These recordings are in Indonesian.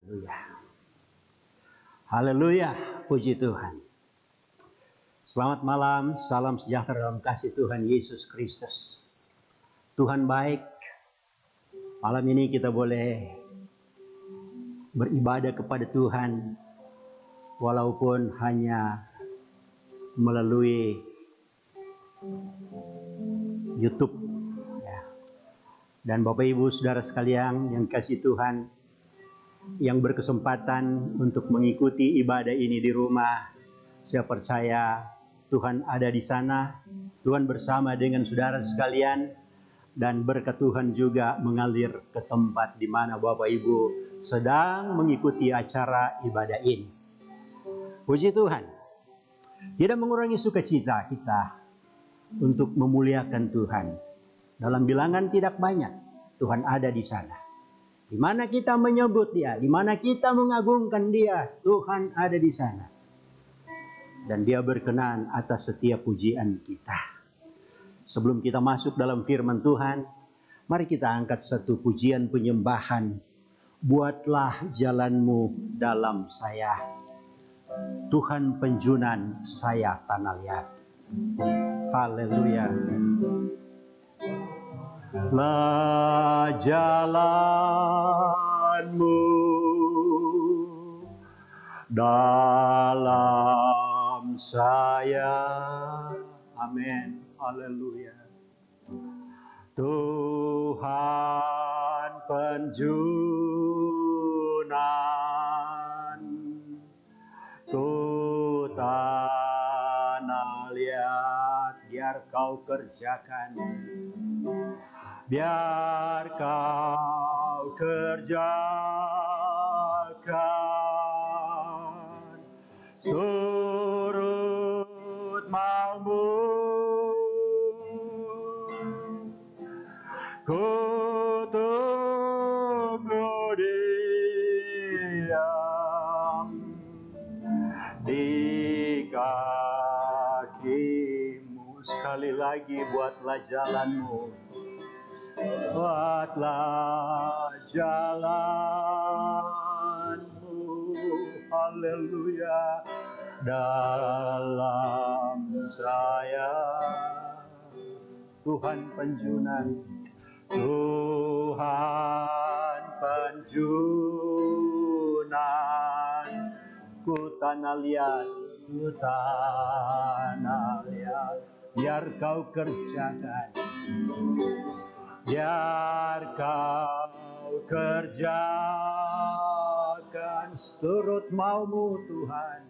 Haleluya. Haleluya, puji Tuhan. Selamat malam, salam sejahtera dalam kasih Tuhan Yesus Kristus. Tuhan baik. Malam ini kita boleh beribadah kepada Tuhan walaupun hanya melalui YouTube ya. Dan Bapak Ibu Saudara sekalian yang kasih Tuhan, yang berkesempatan untuk mengikuti ibadah ini di rumah, saya percaya Tuhan ada di sana, Tuhan bersama dengan saudara sekalian, dan berkat Tuhan juga mengalir ke tempat di mana Bapak Ibu sedang mengikuti acara ibadah ini. Puji Tuhan, tidak mengurangi sukacita kita untuk memuliakan Tuhan. Dalam bilangan tidak banyak, Tuhan ada di sana. Di mana kita menyebut Dia, di mana kita mengagungkan Dia, Tuhan ada di sana. Dan Dia berkenan atas setiap pujian kita. Sebelum kita masuk dalam firman Tuhan, mari kita angkat satu pujian penyembahan. Buatlah jalanmu dalam saya, Tuhan penjunan saya tanah liat. Haleluya. Lah jalanmu dalam saya. Amin. Haleluya. Tuhan penjunan ku tanah liat, biar kau kerjakan. Biar kau kerjakan surut maumu, ku tunggu diam di kakimu. Sekali lagi, buatlah jalanmu. Buatlah jalanmu, haleluya, dalam saya. Tuhan penjunan, Tuhan penjunan, ku tanah liat, ku tanah liat, biar kau kerjakan. Biar kau kerjakan seturut maumu Tuhan,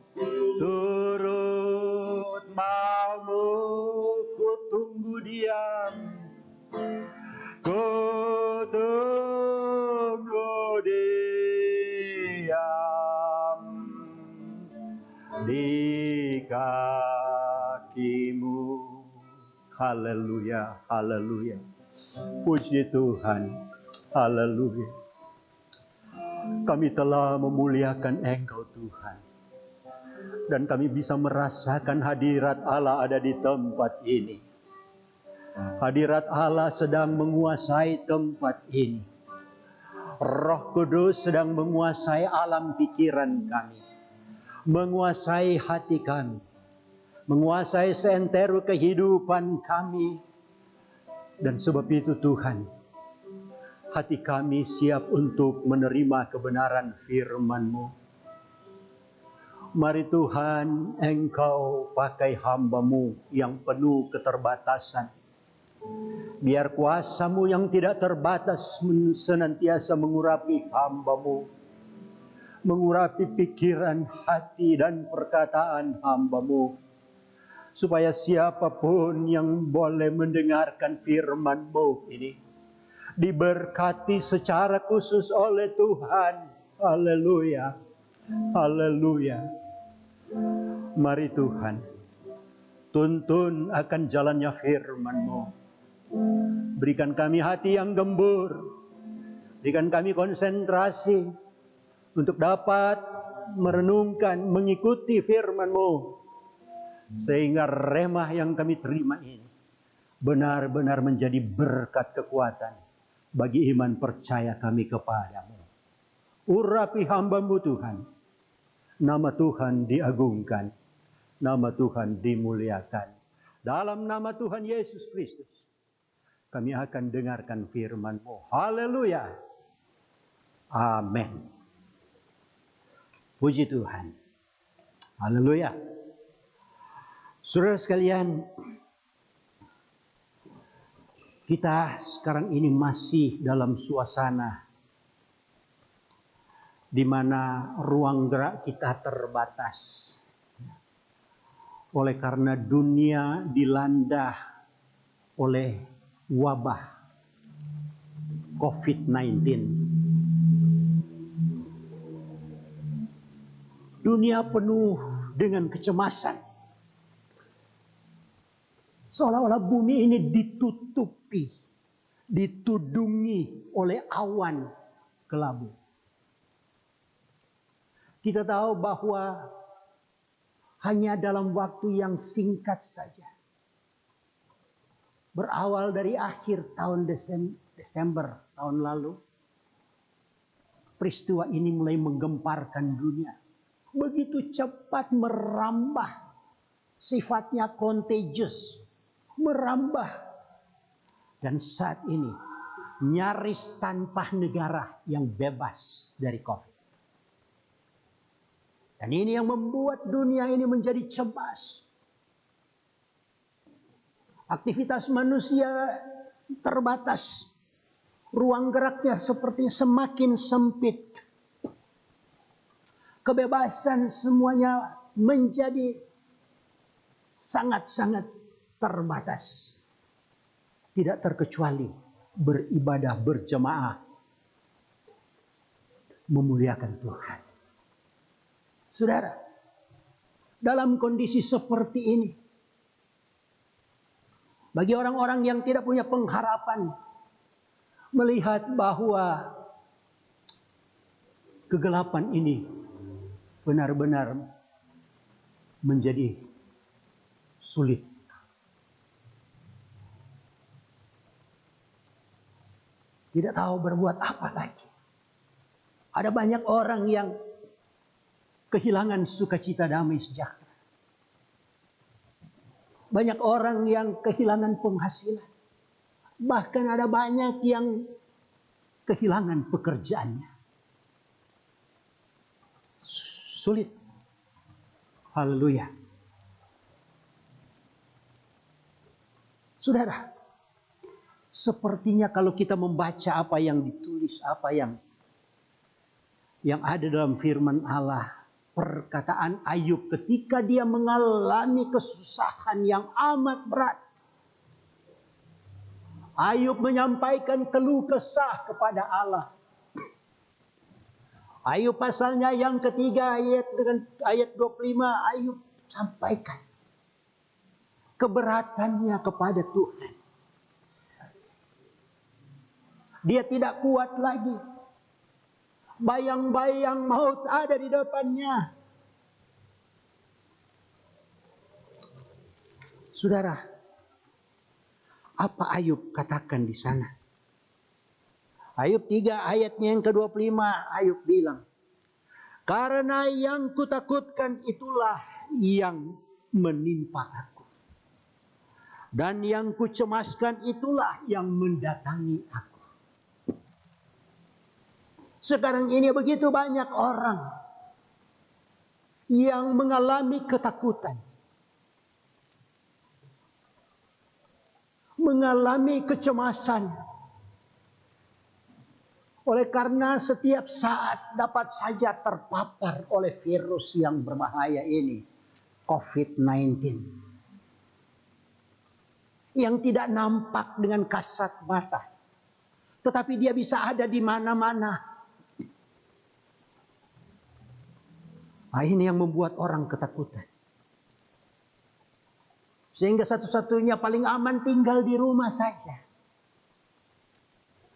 turut maumu, ku tunggu diam, ku tunggu diam di kakimu. Haleluya, haleluya. Puji Tuhan, haleluya. Kami telah memuliakan Engkau Tuhan, dan kami bisa merasakan hadirat Allah ada di tempat ini. Hadirat Allah sedang menguasai tempat ini. Roh Kudus sedang menguasai alam pikiran kami, menguasai hati kami, menguasai seantero kehidupan kami. Dan sebab itu Tuhan, hati kami siap untuk menerima kebenaran firman-Mu. Mari Tuhan, Engkau pakai hamba-Mu yang penuh keterbatasan. Biar kuasa-Mu yang tidak terbatas senantiasa mengurapi hamba-Mu, mengurapi pikiran, hati, dan perkataan hamba-Mu. Supaya siapapun yang boleh mendengarkan firman-Mu ini diberkati secara khusus oleh Tuhan. Haleluya, haleluya. Mari Tuhan, tuntun akan jalannya firman-Mu. Berikan kami hati yang gembur, berikan kami konsentrasi untuk dapat merenungkan, mengikuti firman-Mu. Sehingga remah yang kami terima ini benar-benar menjadi berkat kekuatan bagi iman percaya kami kepadamu. Urapi hamba-Mu Tuhan. Nama Tuhan diagungkan. Nama Tuhan dimuliakan. Dalam nama Tuhan Yesus Kristus, kami akan dengarkan firman-Mu. Haleluya. Amin. Puji Tuhan. Haleluya. Saudara sekalian, kita sekarang ini masih dalam suasana di mana ruang gerak kita terbatas. Oleh karena dunia dilanda oleh wabah COVID-19. Dunia penuh dengan kecemasan. Seolah-olah bumi ini ditutupi, ditudungi oleh awan kelabu. Kita tahu bahwa hanya dalam waktu yang singkat saja, berawal dari akhir tahun Desember tahun lalu, peristiwa ini mulai menggemparkan dunia. Begitu cepat merambah, sifatnya contagious, merambah. Dan saat ini nyaris tanpa negara yang bebas dari COVID. Dan ini yang membuat dunia ini menjadi cemas. Aktivitas manusia terbatas. Ruang geraknya seperti semakin sempit. Kebebasan semuanya menjadi sangat-sangat terbatas. Tidak terkecuali beribadah berjemaah. Memuliakan Tuhan. Saudara, dalam kondisi seperti ini, bagi orang-orang yang tidak punya pengharapan, melihat bahwa kegelapan ini benar-benar menjadi sulit. Tidak tahu berbuat apa lagi. Ada banyak orang yang kehilangan sukacita damai sejahtera. Banyak orang yang kehilangan penghasilan. Bahkan ada banyak yang kehilangan pekerjaannya. Sulit. Haleluya. Saudara, sepertinya kalau kita membaca apa yang ditulis, apa yang ada dalam firman Allah, perkataan Ayub ketika dia mengalami kesusahan yang amat berat. Ayub menyampaikan keluh kesah kepada Allah. Ayub pasalnya yang ketiga ayat 25, Ayub sampaikan keberatannya kepada Tuhan. Dia tidak kuat lagi. Bayang-bayang maut ada di depannya. Saudara, apa Ayub katakan di sana? Ayub 3 ayatnya yang ke-25, Ayub bilang, karena yang kutakutkan itulah yang menimpa aku. Dan yang kucemaskan itulah yang mendatangi aku. Sekarang ini begitu banyak orang yang mengalami ketakutan. Mengalami kecemasan. Oleh karena setiap saat dapat saja terpapar oleh virus yang berbahaya ini. COVID-19. Yang tidak nampak dengan kasat mata. Tetapi dia bisa ada di mana-mana. Nah, ini yang membuat orang ketakutan. Sehingga satu-satunya paling aman tinggal di rumah saja.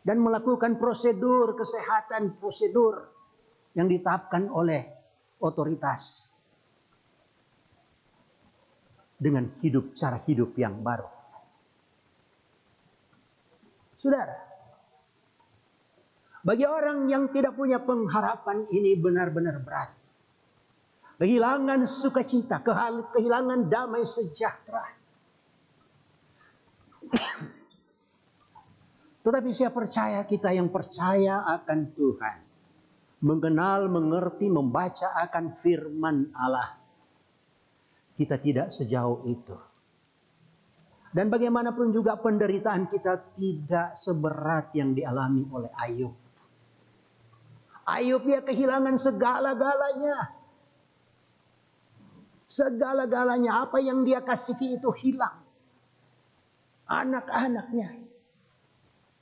Dan melakukan prosedur kesehatan, prosedur yang ditetapkan oleh otoritas. Dengan cara hidup yang baru. Saudara, Bagi orang yang tidak punya pengharapan, ini benar-benar berat. Kehilangan sukacita, kehilangan damai sejahtera. Tetapi saya percaya, kita yang percaya akan Tuhan, mengenal, mengerti, membaca akan firman Allah, kita tidak sejauh itu. Dan bagaimanapun juga penderitaan kita tidak seberat yang dialami oleh Ayub. Ayub dia kehilangan segala-galanya. Segala-galanya, apa yang dia kasihi itu hilang. Anak-anaknya,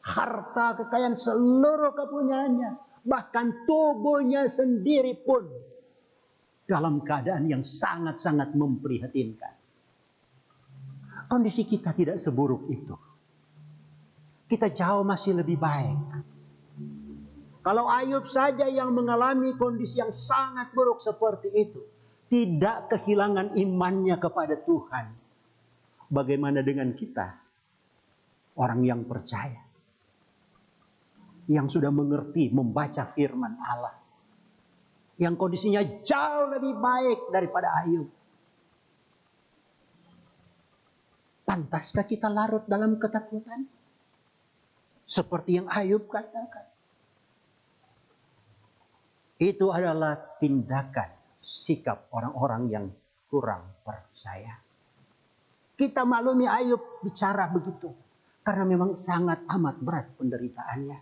harta, kekayaan, seluruh kepunyaannya, bahkan tubuhnya sendiri pun dalam keadaan yang sangat-sangat memprihatinkan. Kondisi kita tidak seburuk itu. Kita jauh masih lebih baik. Kalau Ayub saja yang mengalami kondisi yang sangat buruk seperti itu, tidak kehilangan imannya kepada Tuhan, bagaimana dengan kita, orang yang percaya, yang sudah mengerti, membaca firman Allah, yang kondisinya jauh lebih baik daripada Ayub? Pantaskah kita larut dalam ketakutan? Seperti yang Ayub katakan. Itu adalah tindakan, sikap orang-orang yang kurang percaya. Kita maklumi Ayub bicara begitu, karena memang sangat amat berat penderitaannya.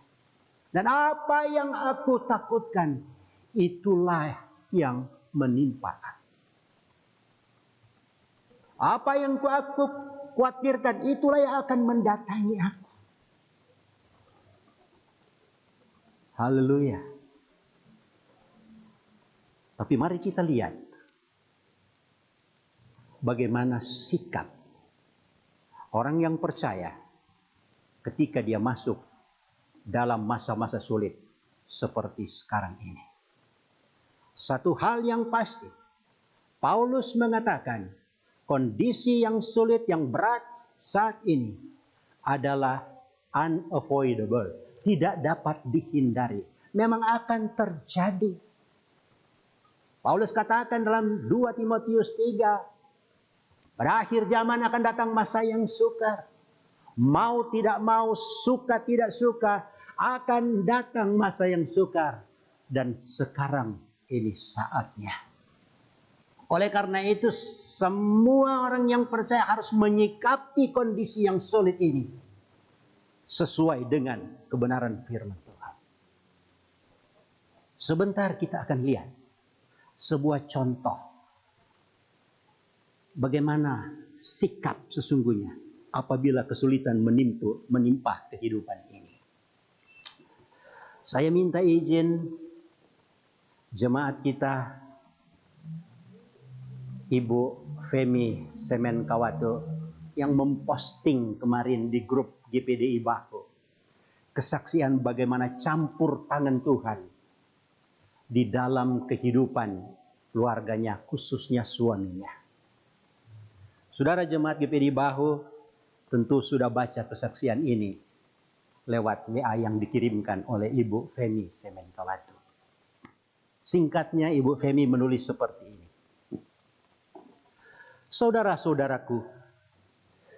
Dan apa yang aku takutkan, itulah yang menimpa aku. Apa yang aku khawatirkan, itulah yang akan mendatangi aku. Haleluya. Tapi mari kita lihat bagaimana sikap orang yang percaya ketika dia masuk dalam masa-masa sulit seperti sekarang ini. Satu hal yang pasti, Paulus mengatakan kondisi yang sulit, yang berat saat ini adalah unavoidable, tidak dapat dihindari, memang akan terjadi. Paulus katakan dalam 2 Timotius 3, pada akhir zaman akan datang masa yang sukar. Mau tidak mau, suka tidak suka, akan datang masa yang sukar. Dan sekarang ini saatnya. Oleh karena itu, semua orang yang percaya harus menyikapi kondisi yang sulit ini sesuai dengan kebenaran firman Tuhan. Sebentar kita akan lihat sebuah contoh bagaimana sikap sesungguhnya apabila kesulitan menimpa kehidupan ini. Saya minta izin jemaat kita, Ibu Femi Semenkawato, yang memposting kemarin di grup GPDI Bahu kesaksian bagaimana campur tangan Tuhan di dalam kehidupan keluarganya, khususnya suaminya. Saudara jemaat GPDI Bahu tentu sudah baca kesaksian ini lewat WA yang dikirimkan oleh Ibu Femi Semenkawato. Singkatnya, Ibu Femi menulis seperti ini. Saudara-saudaraku,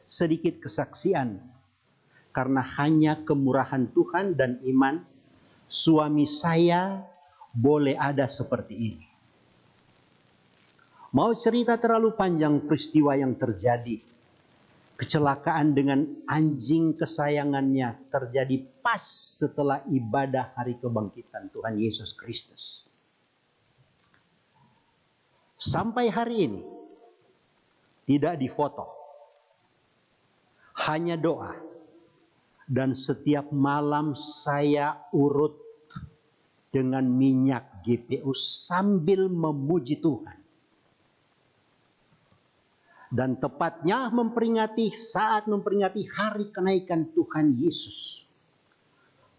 sedikit kesaksian, karena hanya kemurahan Tuhan dan iman, suami saya boleh ada seperti ini. Mau cerita terlalu panjang peristiwa yang terjadi. Kecelakaan dengan anjing kesayangannya terjadi pas setelah ibadah hari kebangkitan Tuhan Yesus Kristus. Sampai hari ini tidak difoto, hanya doa. Dan setiap malam saya urut dengan minyak GPU sambil memuji Tuhan. Dan tepatnya saat memperingati hari kenaikan Tuhan Yesus,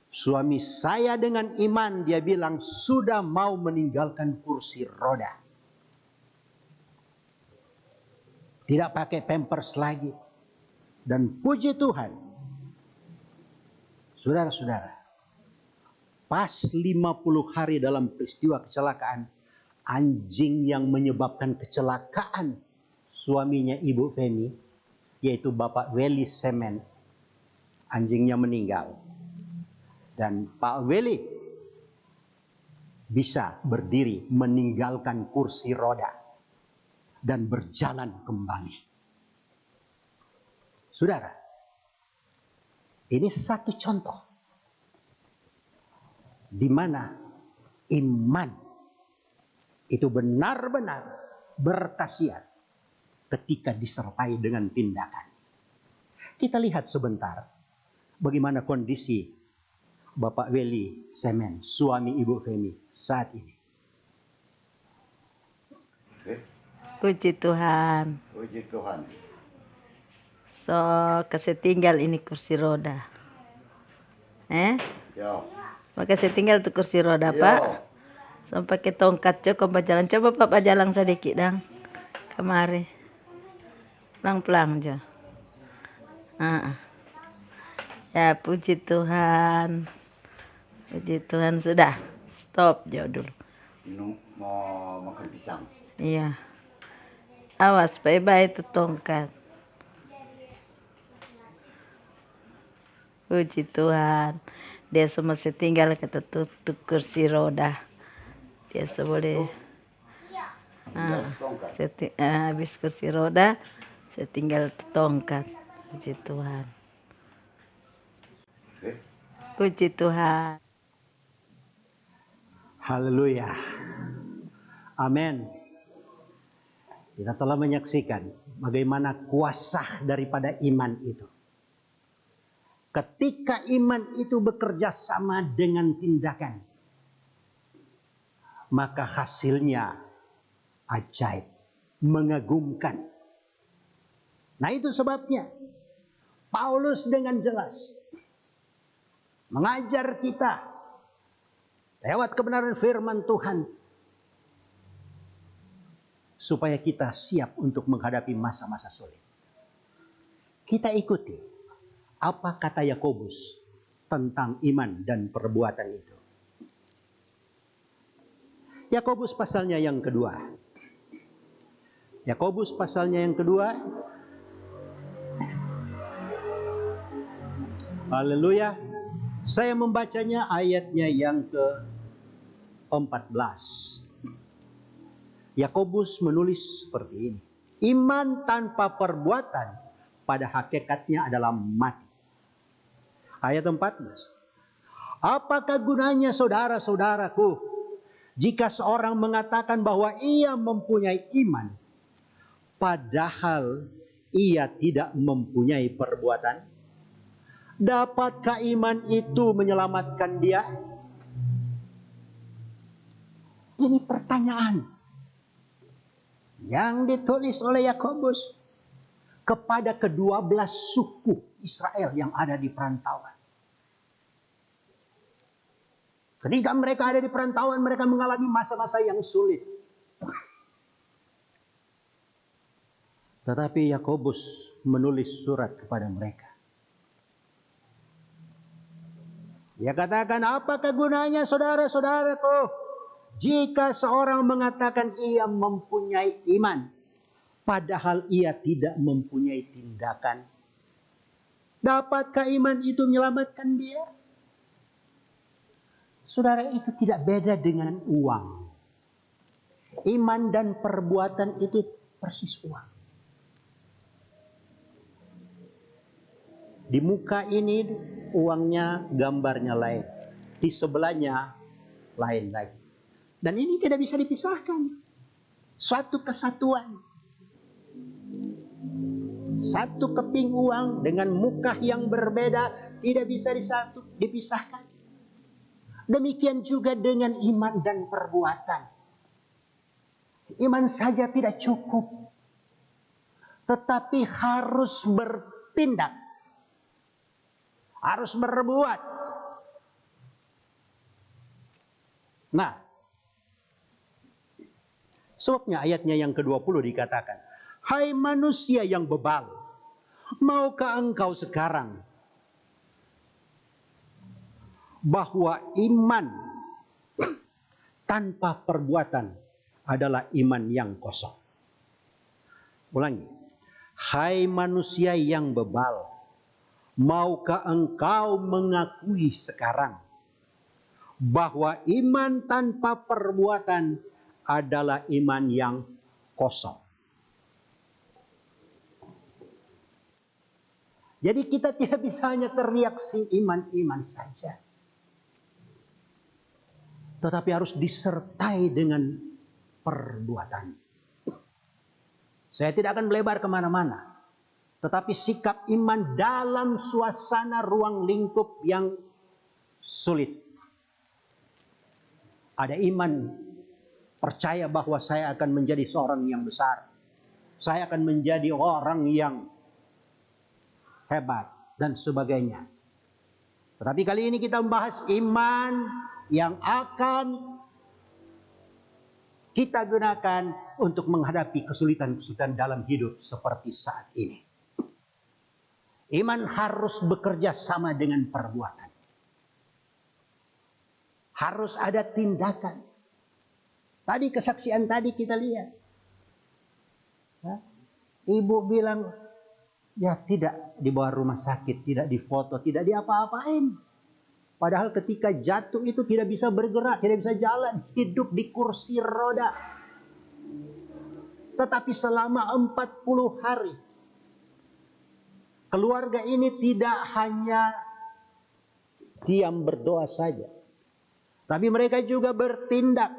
suami saya dengan iman, dia bilang sudah mau meninggalkan kursi roda. Tidak pakai pampers lagi. Dan puji Tuhan, saudara-saudara, Pas 50 hari dalam peristiwa kecelakaan, anjing yang menyebabkan kecelakaan suaminya Ibu Feni, yaitu Bapak Weli Semen, anjingnya meninggal. Dan Pak Weli bisa berdiri meninggalkan kursi roda dan berjalan kembali. Saudara, ini satu contoh di mana iman itu benar-benar berkhasiat ketika disertai dengan tindakan. Kita lihat sebentar bagaimana kondisi Bapak Weli Semen, suami Ibu Feni saat ini. Puji Tuhan. Puji Tuhan. So, kasih tinggal ini kursi roda. Yo. Makasih tinggal tuh kursi roda, Pak. So, pakai tongkat cukup berjalan. Coba Pak berjalan sedikit, dang. Kemari. Pelang-pelang aja. Ya, puji Tuhan. Puji Tuhan, sudah. Stop jauh dulu. Mau makan pisang. Iya. Awas, bye-bye itu tongkat. Puji Tuhan. Dia semua tinggal kata tutup kursi roda. Dia boleh. Habis kursi roda, saya tinggal tongkat. Puji Tuhan. Puji Tuhan. Haleluya. Amin. Kita telah menyaksikan bagaimana kuasa daripada iman itu. Ketika iman itu bekerja sama dengan tindakan, maka hasilnya ajaib, mengagumkan. Nah, itu sebabnya Paulus dengan jelas mengajar kita lewat kebenaran firman Tuhan supaya kita siap untuk menghadapi masa-masa sulit. Kita ikuti apa kata Yakobus tentang iman dan perbuatan itu. Yakobus pasalnya yang kedua. Yakobus pasalnya yang kedua. Haleluya. Saya membacanya ayatnya yang ke-14. Yakobus menulis seperti ini. Iman tanpa perbuatan pada hakikatnya adalah mati. Ayat 14. Apakah gunanya saudara-saudaraku jika seorang mengatakan bahwa ia mempunyai iman, padahal ia tidak mempunyai perbuatan? Dapatkah iman itu menyelamatkan dia? Ini pertanyaan yang ditulis oleh Yakobus kepada ke-12 suku Israel yang ada di perantauan. Ketika mereka ada di perantauan, mereka mengalami masa-masa yang sulit. Tetapi Yakobus menulis surat kepada mereka. Dia katakan, apakah gunanya saudara-saudaraku jika seorang mengatakan ia mempunyai iman, padahal ia tidak mempunyai tindakan? Dapatkah iman itu menyelamatkan dia? Saudara, itu tidak beda dengan uang. Iman dan perbuatan itu persis uang. Di muka ini uangnya gambarnya lain. Di sebelahnya lain lagi. Dan ini tidak bisa dipisahkan. Suatu kesatuan. Satu keping uang dengan muka yang berbeda tidak bisa dipisahkan. Demikian juga dengan iman dan perbuatan. Iman saja tidak cukup. Tetapi harus bertindak. Harus berbuat. Nah, sebabnya ayatnya yang ke-20 dikatakan, hai manusia yang bebal, maukah engkau sekarang bahwa iman tanpa perbuatan adalah iman yang kosong. Ulangi. Hai manusia yang bebal, maukah engkau mengakui sekarang bahwa iman tanpa perbuatan adalah iman yang kosong? Jadi kita tidak bisa hanya teriaksi iman-iman saja, tetapi harus disertai dengan perbuatan. Saya tidak akan melebar kemana-mana, tetapi sikap iman dalam suasana ruang lingkup yang sulit. Ada iman percaya bahwa saya akan menjadi seorang yang besar, saya akan menjadi orang yang hebat, dan sebagainya. Tetapi kali ini kita membahas iman yang akan kita gunakan untuk menghadapi kesulitan-kesulitan dalam hidup seperti saat ini. Iman harus bekerja sama dengan perbuatan. Harus ada tindakan. Tadi kesaksian tadi kita lihat. Ibu bilang, ya tidak dibawa rumah sakit, tidak difoto, tidak diapa-apain. Padahal ketika jatuh itu tidak bisa bergerak, tidak bisa jalan, hidup di kursi roda. Tetapi selama 40 hari, keluarga ini tidak hanya diam berdoa saja, tapi mereka juga bertindak.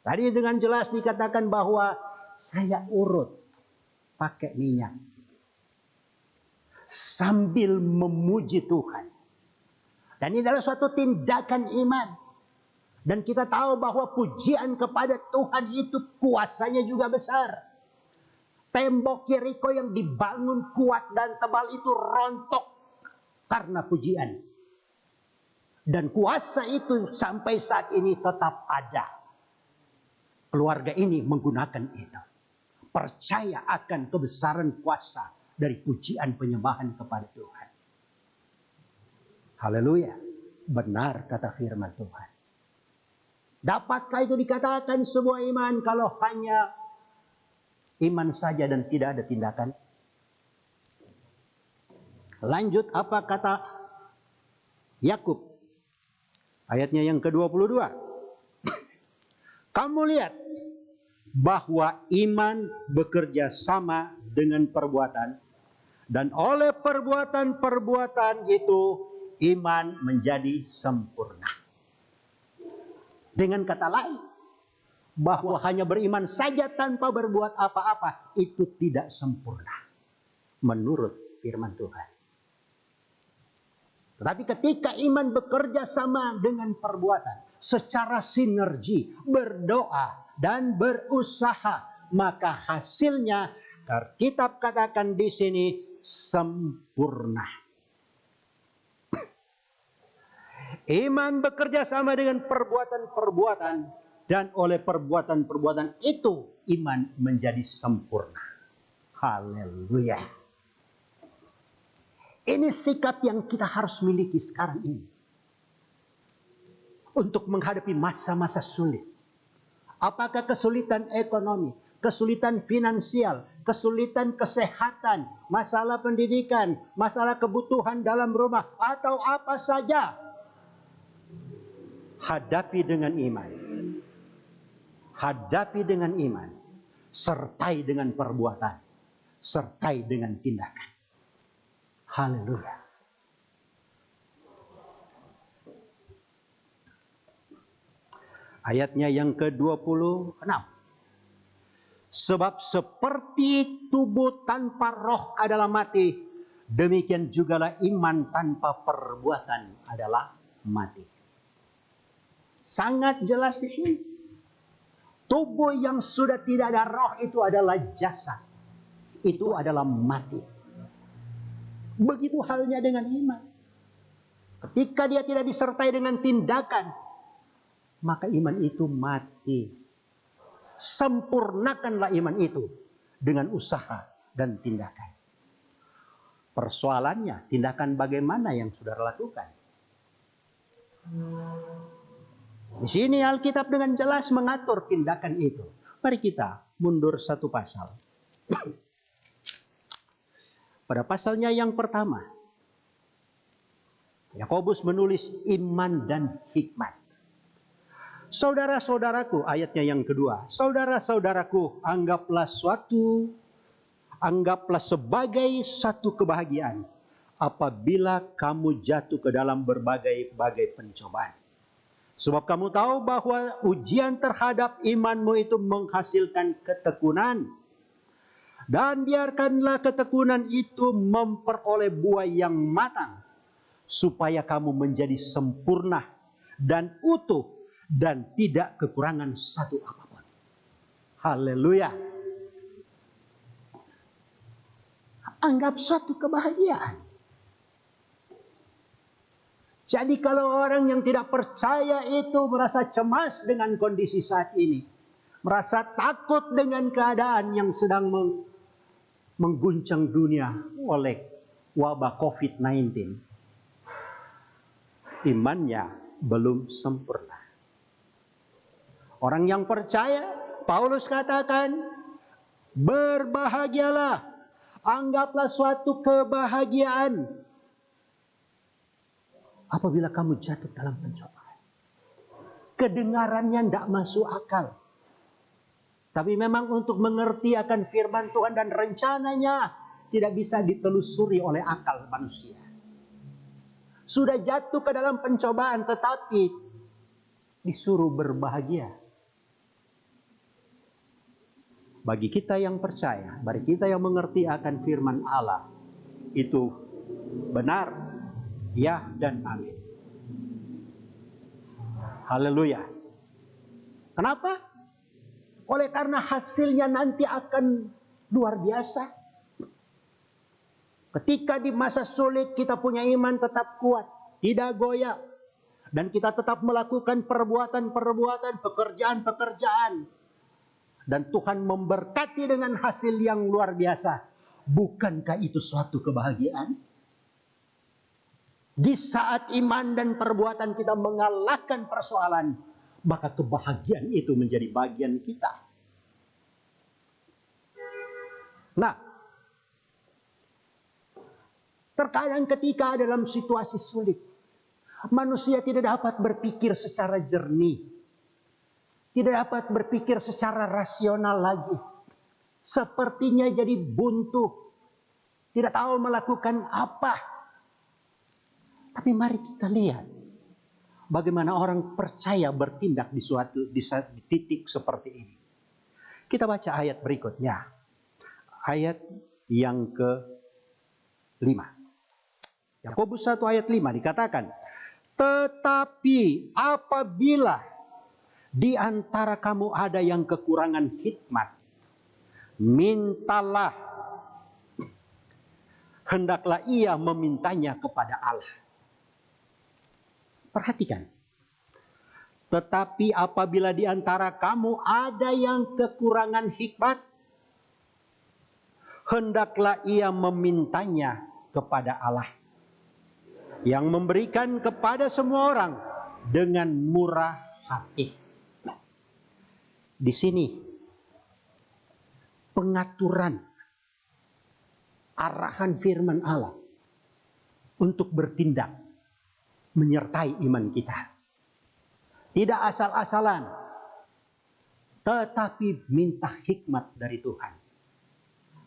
Tadi dengan jelas dikatakan bahwa saya urut pakai minyak sambil memuji Tuhan. Dan ini adalah suatu tindakan iman. Dan kita tahu bahwa pujian kepada Tuhan itu kuasanya juga besar. Tembok Yeriko yang dibangun kuat dan tebal itu rontok karena pujian. Dan kuasa itu sampai saat ini tetap ada. Keluarga ini menggunakan itu. Percaya akan kebesaran kuasa dari pujian penyembahan kepada Tuhan. Haleluya. Benar kata firman Tuhan. Dapatkah itu dikatakan sebuah iman kalau hanya iman saja dan tidak ada tindakan? Lanjut apa kata Yakub? Ayatnya yang ke-22. Kamu lihat bahwa iman bekerja sama dengan perbuatan, dan oleh perbuatan-perbuatan itu iman menjadi sempurna. Dengan kata lain, bahwa hanya beriman saja tanpa berbuat apa-apa itu tidak sempurna menurut firman Tuhan. Tetapi ketika iman bekerja sama dengan perbuatan, secara sinergi, berdoa dan berusaha, maka hasilnya Alkitab katakan di sini sempurna. Iman bekerja sama dengan perbuatan-perbuatan, dan oleh perbuatan-perbuatan itu iman menjadi sempurna. Haleluya. Ini sikap yang kita harus miliki sekarang ini untuk menghadapi masa-masa sulit. Apakah kesulitan ekonomi, kesulitan finansial, kesulitan kesehatan, masalah pendidikan, masalah kebutuhan dalam rumah, atau apa saja, hadapi dengan iman. Hadapi dengan iman, sertai dengan perbuatan, sertai dengan tindakan. Haleluya. Ayatnya yang ke-26. Sebab seperti tubuh tanpa roh adalah mati, demikian jugalah iman tanpa perbuatan adalah mati. Sangat jelas di sini. Tubuh yang sudah tidak ada roh itu adalah jasad. Itu adalah mati. Begitu halnya dengan iman. Ketika dia tidak disertai dengan tindakan, maka iman itu mati. Sempurnakanlah iman itu dengan usaha dan tindakan. Persoalannya, tindakan bagaimana yang saudara lakukan? Di sini Alkitab dengan jelas mengatur tindakan itu. Mari kita mundur satu pasal. Pada pasalnya yang pertama, Yakobus menulis iman dan hikmat. Saudara-saudaraku, ayatnya yang kedua. Saudara-saudaraku, anggaplah sebagai satu kebahagiaan apabila kamu jatuh ke dalam berbagai pencobaan. Sebab kamu tahu bahwa ujian terhadap imanmu itu menghasilkan ketekunan. Dan biarkanlah ketekunan itu memperoleh buah yang matang, supaya kamu menjadi sempurna dan utuh dan tidak kekurangan satu apapun. Haleluya. Anggap suatu kebahagiaan. Jadi kalau orang yang tidak percaya itu merasa cemas dengan kondisi saat ini, merasa takut dengan keadaan yang sedang mengguncang dunia oleh wabah COVID-19, imannya belum sempurna. Orang yang percaya, Paulus katakan, berbahagialah, anggaplah suatu kebahagiaan apabila kamu jatuh dalam pencobaan. Kedengarannya tidak masuk akal. Tapi memang untuk mengerti akan firman Tuhan dan rencananya tidak bisa ditelusuri oleh akal manusia. Sudah jatuh ke dalam pencobaan tetapi disuruh berbahagia. Bagi kita yang percaya, bagi kita yang mengerti akan firman Allah, itu benar, ya dan amin. Haleluya. Kenapa? Oleh karena hasilnya nanti akan luar biasa. Ketika di masa sulit kita punya iman tetap kuat, tidak goyah. Dan kita tetap melakukan perbuatan-perbuatan, pekerjaan-pekerjaan. Dan Tuhan memberkati dengan hasil yang luar biasa. Bukankah itu suatu kebahagiaan? Di saat iman dan perbuatan kita mengalahkan persoalan, maka kebahagiaan itu menjadi bagian kita. Nah, terkadang ketika dalam situasi sulit, manusia tidak dapat berpikir secara jernih. Tidak dapat berpikir secara rasional lagi. Sepertinya jadi buntu. Tidak tahu melakukan apa. Tapi mari kita lihat bagaimana orang percaya bertindak di titik seperti ini. Kita baca ayat berikutnya. Ayat yang ke-5. Yakobus 1 ayat 5 dikatakan, tetapi apabila di antara kamu ada yang kekurangan hikmat, mintalah, hendaklah ia memintanya kepada Allah. Perhatikan. Tetapi apabila di antara kamu ada yang kekurangan hikmat, hendaklah ia memintanya kepada Allah, yang memberikan kepada semua orang dengan murah hati. Di sini pengaturan arahan firman Allah untuk bertindak menyertai iman kita. Tidak asal-asalan, tetapi minta hikmat dari Tuhan.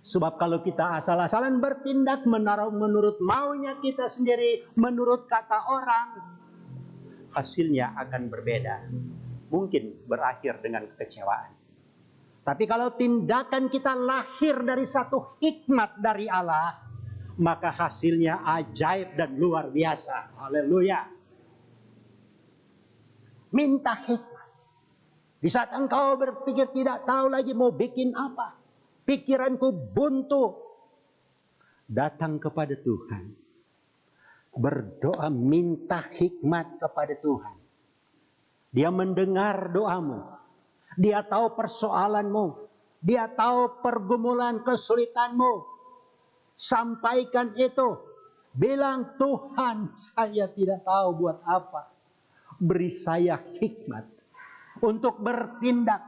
Sebab kalau kita asal-asalan bertindak menurut maunya kita sendiri, menurut kata orang, hasilnya akan berbeda. Mungkin berakhir dengan kekecewaan. Tapi kalau tindakan kita lahir dari satu hikmat dari Allah, maka hasilnya ajaib dan luar biasa. Haleluya. Minta hikmat. Di saat engkau berpikir tidak tahu lagi mau bikin apa, pikiranku buntu, datang kepada Tuhan. Berdoa minta hikmat kepada Tuhan. Dia mendengar doamu. Dia tahu persoalanmu. Dia tahu pergumulan kesulitanmu. Sampaikan itu. Bilang, Tuhan, saya tidak tahu buat apa. Beri saya hikmat untuk bertindak.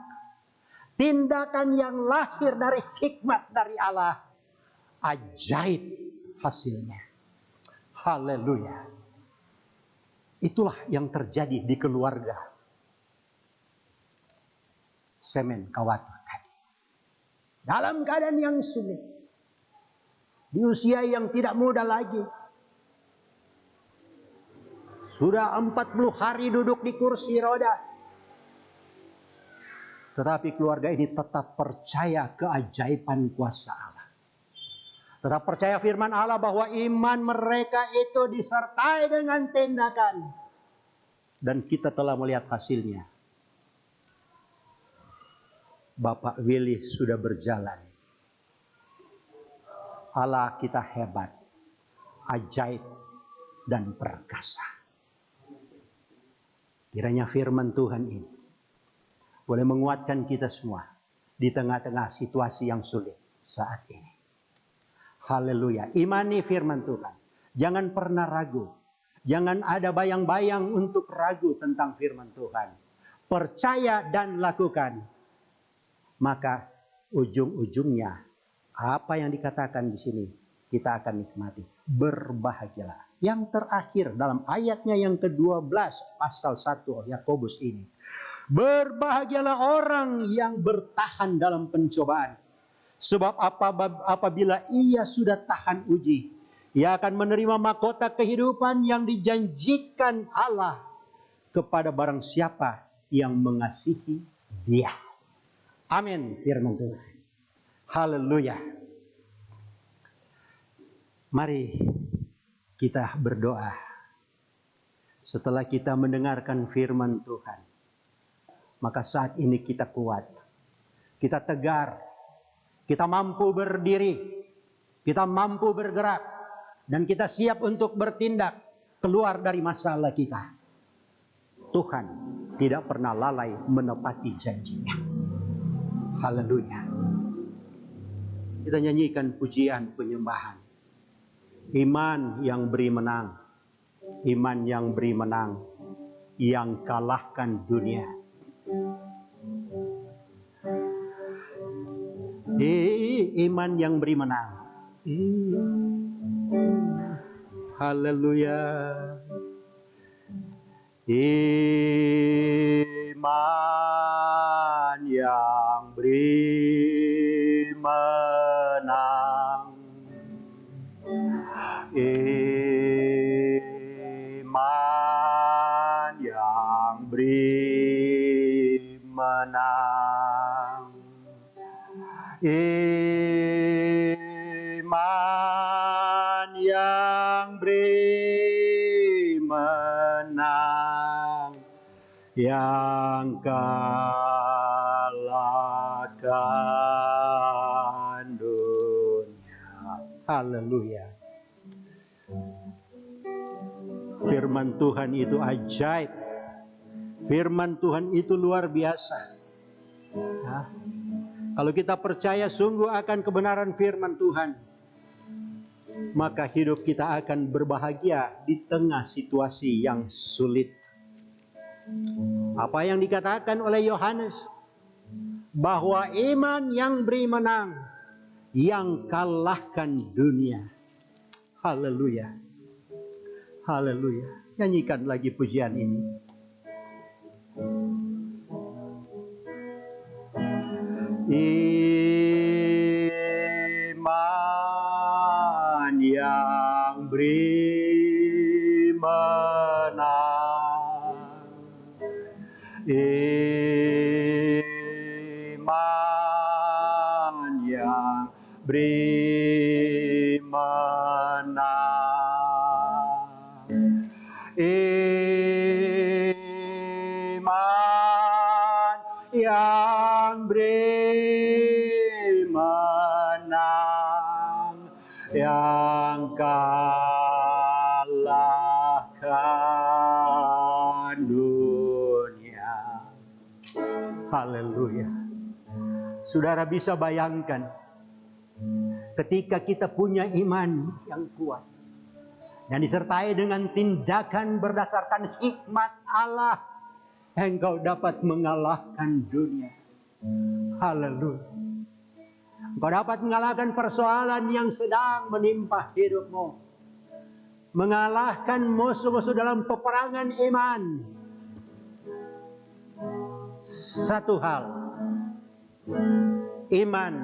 Tindakan yang lahir dari hikmat dari Allah. Ajaib hasilnya. Haleluya. Itulah yang terjadi di keluarga Semen Kawatu tadi. Dalam keadaan yang sulit. Di usia yang tidak muda lagi. Sudah 40 hari duduk di kursi roda. Tetapi keluarga ini tetap percaya keajaiban kuasa Allah. Tetap percaya firman Allah bahwa iman mereka itu disertai dengan tindakan. Dan kita telah melihat hasilnya. Bapak Willy sudah berjalan. Allah kita hebat, ajaib, dan perkasa. Kiranya firman Tuhan ini boleh menguatkan kita semua di tengah-tengah situasi yang sulit saat ini. Haleluya. Imani firman Tuhan. Jangan pernah ragu. Jangan ada bayang-bayang untuk ragu tentang firman Tuhan. Percaya dan lakukan. Maka ujung-ujungnya apa yang dikatakan di sini kita akan nikmati. Berbahagialah. Yang terakhir dalam ayatnya yang ke-12 pasal 1 Yakobus ini. Berbahagialah orang yang bertahan dalam pencobaan. Sebab apabila ia sudah tahan uji, ia akan menerima mahkota kehidupan yang dijanjikan Allah kepada barang siapa yang mengasihi Dia. Amin firman Tuhan. Haleluya. Mari kita berdoa. Setelah kita mendengarkan firman Tuhan, maka saat ini kita kuat. Kita tegar. Kita mampu berdiri. Kita mampu bergerak. Dan kita siap untuk bertindak keluar dari masalah kita. Tuhan tidak pernah lalai menepati janjinya. Haleluya. Kita nyanyikan pujian penyembahan. Iman yang beri menang. Iman yang beri menang. Yang kalahkan dunia. Iman yang beri menang. Haleluya. Iman yang beri menang. Iman yang beri menang. Iman yang beri menang. Yang kalahkan dunia. Haleluya. Firman Tuhan itu ajaib. Firman Tuhan itu luar biasa. Ya. Kalau kita percaya sungguh akan kebenaran firman Tuhan, maka hidup kita akan berbahagia di tengah situasi yang sulit. Apa yang dikatakan oleh Yohanes, bahwa iman yang beri menang, yang kalahkan dunia. Haleluya. Haleluya. Nyanyikan lagi pujian ini. Iman yang beri menang. Iman yang beri menang. Iman yang beri menang. Yang kalahkan dunia. Haleluya. Saudara bisa bayangkan ketika kita punya iman yang kuat dan disertai dengan tindakan berdasarkan hikmat Allah, engkau dapat mengalahkan dunia. Haleluya. Engkau dapat mengalahkan persoalan yang sedang menimpa hidupmu, mengalahkan musuh-musuh dalam peperangan iman. Satu hal, iman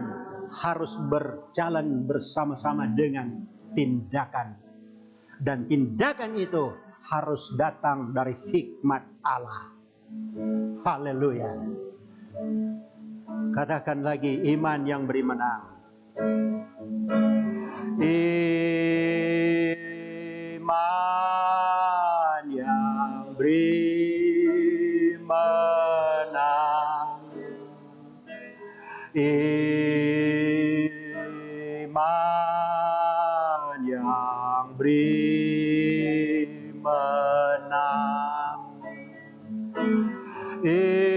harus berjalan bersama-sama dengan tindakan. Dan tindakan itu harus datang dari hikmat Allah. Haleluya. Katakan lagi, iman yang beri menang. Iman yang beri menang. Iman yang beri menang. Iman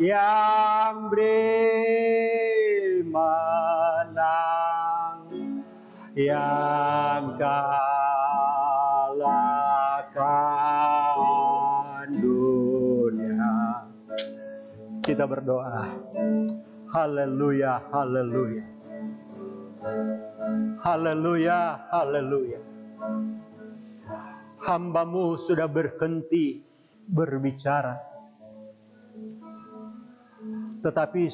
yang beri menang, yang kalahkan dunia. Kita berdoa. Haleluya, haleluya. Haleluya, haleluya. Hamba-Mu sudah berhenti berbicara, tetapi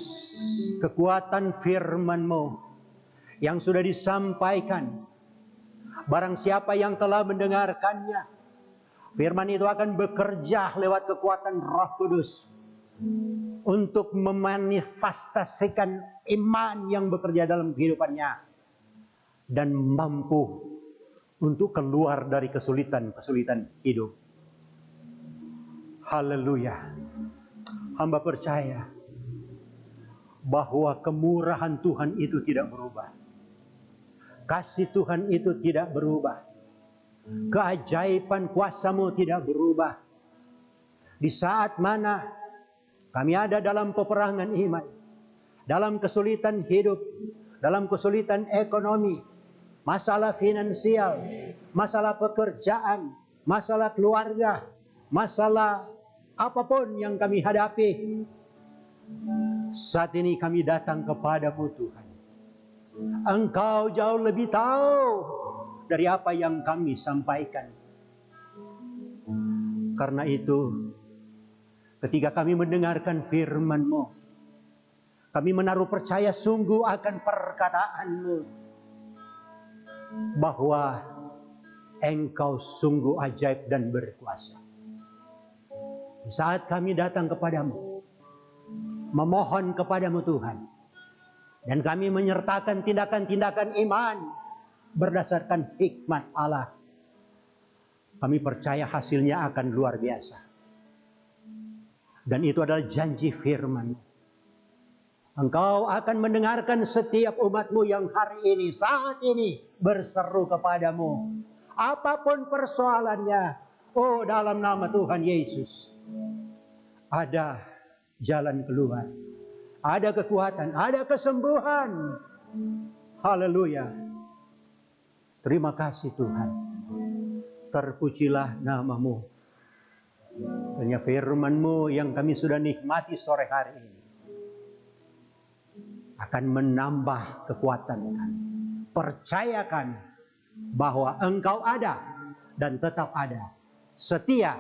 kekuatan firman-Mu yang sudah disampaikan, barang siapa yang telah mendengarkannya, firman itu akan bekerja lewat kekuatan Roh Kudus untuk memanifestasikan iman yang bekerja dalam kehidupannya dan mampu untuk keluar dari kesulitan-kesulitan hidup. Haleluya. Hamba percaya bahwa kemurahan Tuhan itu tidak berubah. Kasih Tuhan itu tidak berubah. Keajaiban kuasa-Mu tidak berubah. Di saat mana kami ada dalam peperangan iman, dalam kesulitan hidup, dalam kesulitan ekonomi, masalah finansial, masalah pekerjaan, masalah keluarga, masalah apapun yang kami hadapi, saat ini kami datang kepada-Mu Tuhan. Engkau jauh lebih tahu dari apa yang kami sampaikan. Karena itu, ketika kami mendengarkan firman-Mu, kami menaruh percaya sungguh akan perkataan-Mu, bahwa Engkau sungguh ajaib dan berkuasa. Di saat kami datang kepadamu, memohon kepadamu Tuhan, dan kami menyertakan tindakan-tindakan iman berdasarkan hikmat Allah, kami percaya hasilnya akan luar biasa. Dan itu adalah janji firman. Engkau akan mendengarkan setiap umat-Mu yang hari ini, saat ini berseru kepadamu. Apapun persoalannya, oh dalam nama Tuhan Yesus, ada jalan keluar. Ada kekuatan, ada kesembuhan. Haleluya. Terima kasih Tuhan. Terpujilah nama-Mu. Hanya firman-Mu yang kami sudah nikmati sore hari ini akan menambah kekuatan kami. Percayakan bahwa Engkau ada dan tetap ada. Setia,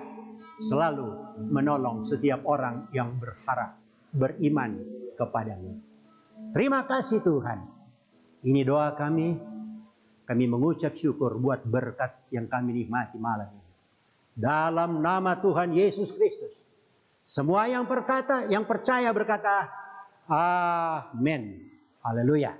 selalu menolong setiap orang yang berharap, beriman kepada-Mu. Terima kasih Tuhan. Ini doa kami. Kami mengucap syukur buat berkat yang kami nikmati malam ini. Dalam nama Tuhan Yesus Kristus. Semua yang percaya berkata, Amin. Haleluya.